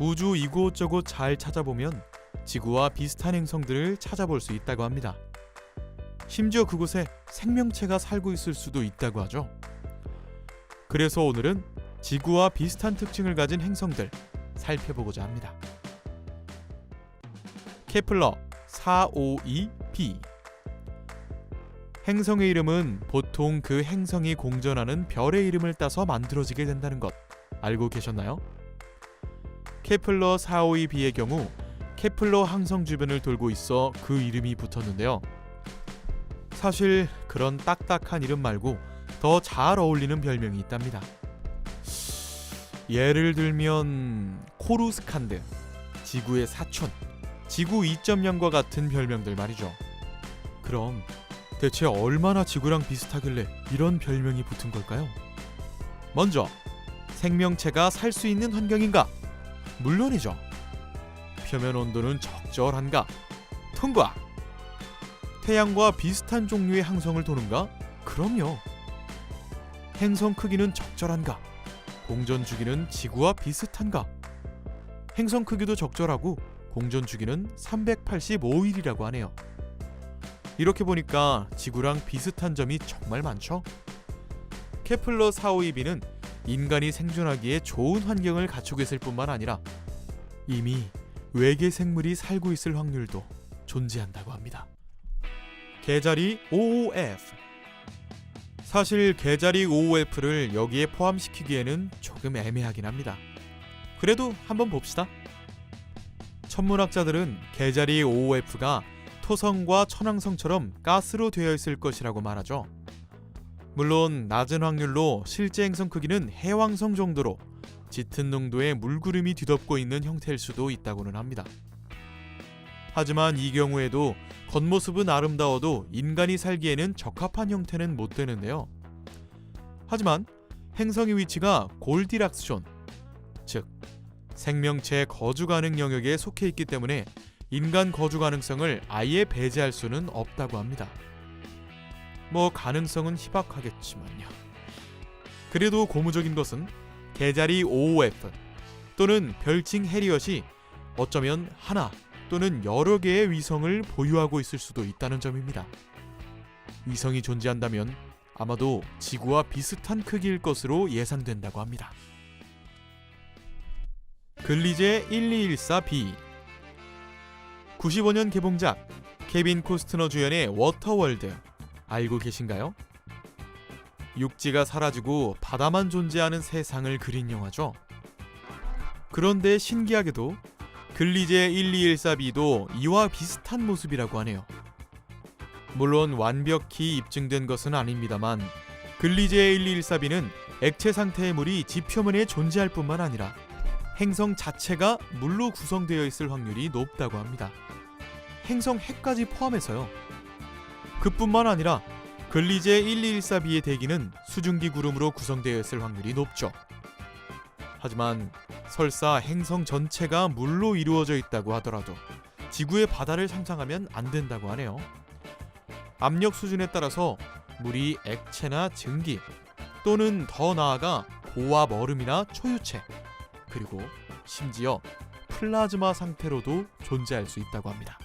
우주 이곳저곳 잘 찾아보면 지구와 비슷한 행성들을 찾아볼 수 있다고 합니다. 심지어 그곳에 생명체가 살고 있을 수도 있다고 하죠. 그래서 오늘은 지구와 비슷한 특징을 가진 행성들 살펴보고자 합니다. 케플러 452b. 행성의 이름은 보통 그 행성이 공전하는 별의 이름을 따서 만들어지게 된다는 것 알고 계셨나요? 케플러 452b의 경우 케플러 항성 주변을 돌고 있어 그 이름이 붙었는데요. 사실 그런 딱딱한 이름 말고 더 잘 어울리는 별명이 있답니다. 예를 들면 코루스칸드, 지구의 사촌, 지구 2.0과 같은 별명들 말이죠. 그럼 대체 얼마나 지구랑 비슷하길래 이런 별명이 붙은 걸까요? 먼저, 생명체가 살 수 있는 환경인가? 물론이죠. 표면 온도는 적절한가? 통과! 태양과 비슷한 종류의 항성을 도는가? 그럼요. 행성 크기는 적절한가? 공전 주기는 지구와 비슷한가? 행성 크기도 적절하고 공전 주기는 385일이라고 하네요. 이렇게 보니까 지구랑 비슷한 점이 정말 많죠? 케플러 452b는 인간이 생존하기에 좋은 환경을 갖추고 있을 뿐만 아니라 이미 외계 생물이 살고 있을 확률도 존재한다고 합니다. 개자리 5OF. 사실 개자리 5OF를 여기에 포함시키기에는 조금 애매하긴 합니다. 그래도 한번 봅시다. 천문학자들은 개자리 5OF가 토성과 천왕성처럼 가스로 되어 있을 것이라고 말하죠. 물론 낮은 확률로 실제 행성 크기는 해왕성 정도로 짙은 농도의 물구름이 뒤덮고 있는 형태일 수도 있다고는 합니다. 하지만 이 경우에도 겉모습은 아름다워도 인간이 살기에는 적합한 형태는 못 되는데요. 하지만 행성의 위치가 골디락스 존, 즉 생명체 거주 가능 영역에 속해 있기 때문에 인간 거주 가능성을 아예 배제할 수는 없다고 합니다. 뭐 가능성은 희박하겠지만요. 그래도 고무적인 것은 개자리 5OF 또는 별칭 해리엇이 어쩌면 하나 또는 여러 개의 위성을 보유하고 있을 수도 있다는 점입니다. 위성이 존재한다면 아마도 지구와 비슷한 크기일 것으로 예상된다고 합니다. 글리제 1214b. 95년 개봉작 케빈 코스트너 주연의 워터월드 알고 계신가요? 육지가 사라지고 바다만 존재하는 세상을 그린 영화죠. 그런데 신기하게도 글리제 1214b도 이와 비슷한 모습이라고 하네요. 물론 완벽히 입증된 것은 아닙니다만 글리제 1214b는 액체 상태의 물이 지표면에 존재할 뿐만 아니라 행성 자체가 물로 구성되어 있을 확률이 높다고 합니다. 행성 핵까지 포함해서요. 그뿐만 아니라 글리제 1214b의 대기는 수증기 구름으로 구성되어 있을 확률이 높죠. 하지만 설사 행성 전체가 물로 이루어져 있다고 하더라도 지구의 바다를 상상하면 안 된다고 하네요. 압력 수준에 따라서 물이 액체나 증기 또는 더 나아가 고압 얼음이나 초유체 그리고 심지어 플라즈마 상태로도 존재할 수 있다고 합니다.